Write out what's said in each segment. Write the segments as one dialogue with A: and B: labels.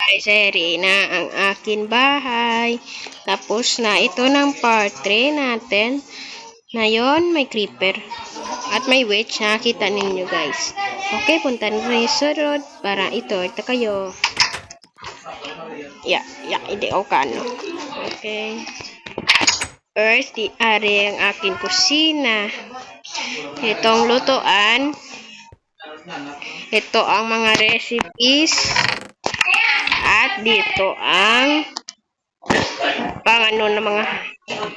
A: Ay, seri na ang akin bahay. Tapos na ito ng part 3 natin. Ngayon, may creeper. At may witch. Nakakita ninyo guys. Okay, punta na rin sunod. Para ito kayo. Hindi ako kano. Okay. Earth, di ari ang aking kusina. Itong lutuan. Ito ang mga recipes. At dito ang pang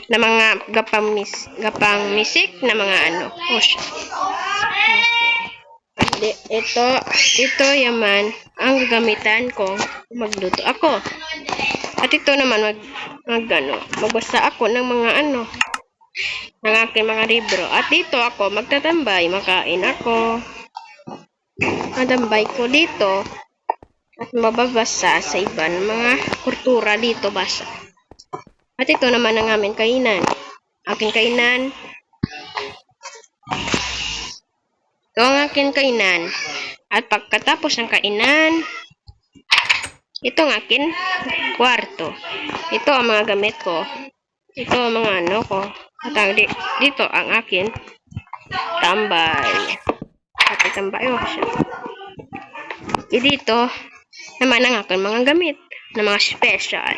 A: na mga gapang misik na mga ano. Oh, okay. Ito yaman ang gagamitan ko magluto ako. At ito naman magbasa ako ng mga ng aking mga libro. At dito ako magtatambay, makain ako. Matambay ko dito at mababasa sa iba ng mga kultura dito basa. At ito naman ang aming kainan. Aking kainan. Ito ang aking kainan. At pagkatapos ng kainan, ito ang aking kwarto. Ito ang mga gamit ko. Ito ang mga ko. At dito ang aking tambay. At tambay siya. Dito naman ang aking mga gamit na mga special.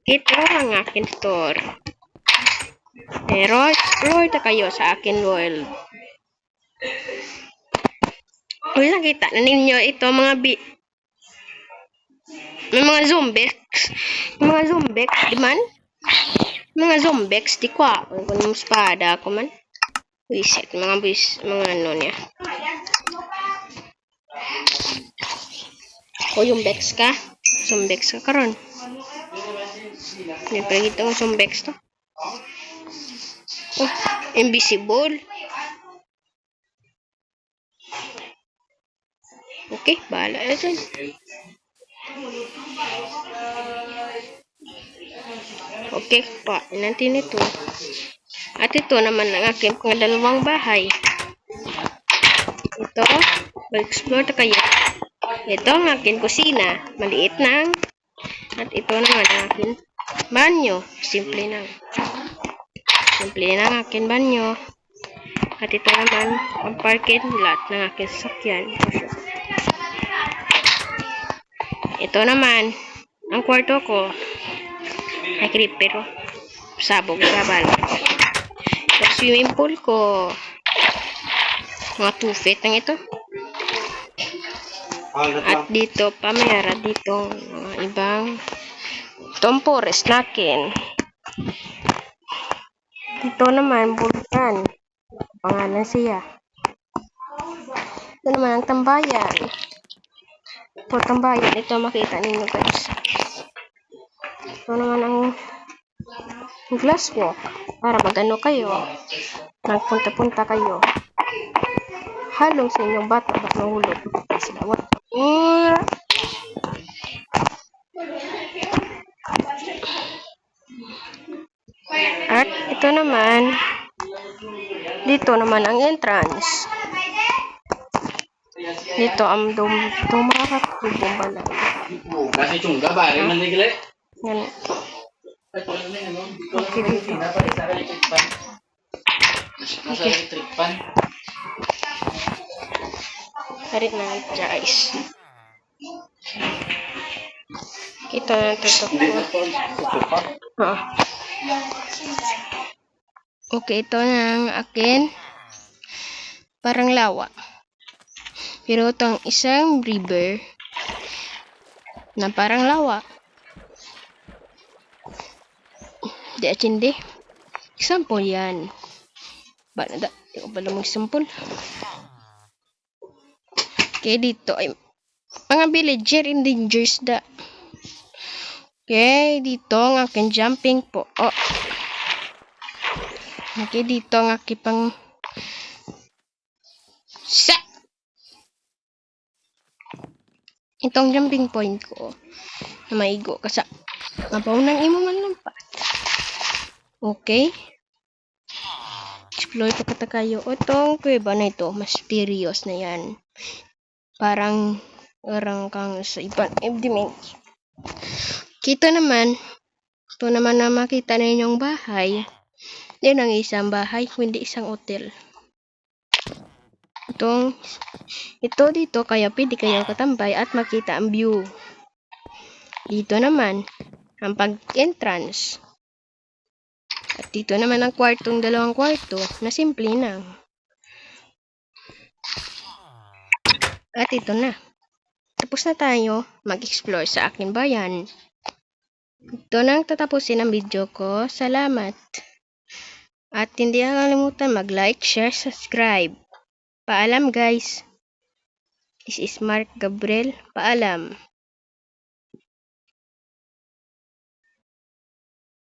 A: Ito ang aking store. Roll kayo sa akin world. Kung nakita na ninyo ito may mga zombies. Mga zombies, di man? Mga zombies, di kwa. Kung yung espada ako man. Reset, mga niya. O yung bex ka. Zombex ka karon. Nagpagito ang zombex to. Oh, invisible. Okay, bahala na dyan. Okay, natin ito. At ito naman ang aking pangalawang bahay. Ito, mag-explore na kayo. Ito ang aking kusina. Maliit lang. At ito naman ang aking banyo. Simple lang. Simple lang ang aking banyo. At ito naman ang parking lot ng aking sasakyan. Ito naman ang kwarto ko. Ay creeper. Sabog sabal. Ito swimming pool ko. Mga 2 feet lang ito. At dito pamera dito ibang itong forest nakin. Dito naman bulkan. Pangalan siya. Ito naman ang tambayan. Ito tambayan. Ito makita ninyo guys. Ito naman ang glass walk. Para magano kayo. Magpunta-punta kayo. Halong sa inyong bata. Ba't mahulog? Sila what? At ito naman. Dito naman ang entrance. Dito ang tumakakubong ba lang.
B: Kasi chungga ba? Rin man nagli?
A: Yan. Okay, dito.
B: Okay.
A: Harit na guys. Ito na tutok ko. Okay, ito na ang akin. Parang lawa. Pero itong isang river na parang lawa. Hindi. Example yan. Ba na da? Hindi ko pala mag-example. Okay, dito ay mga villager endangers da. Okay, dito ang aking jumping po. Oh. Okay, dito ang aking pang itong jumping point ko na maigo kasi mabaw nang imo man lang pa. Okay. Explore ko kata kayo. O itong kuweba na ito, mysterious na yan. Parang Orang kang sa ibang dimensyon. Ito naman na makita ninyong bahay. Hindi ang isang bahay, kundi isang hotel. Ito dito, kaya pwede kayo katambay at makita ang view. Dito naman, ang pag-entrance. At dito naman ang kwartong dalawang kwarto na simple lang. At ito na. Tapos na tayo mag-explore sa aking bayan. Ito nang tatapusin ang video ko. Salamat. At hindi kalimutan mag-like, share, subscribe. Paalam guys. This is Mark Gabriel. Paalam.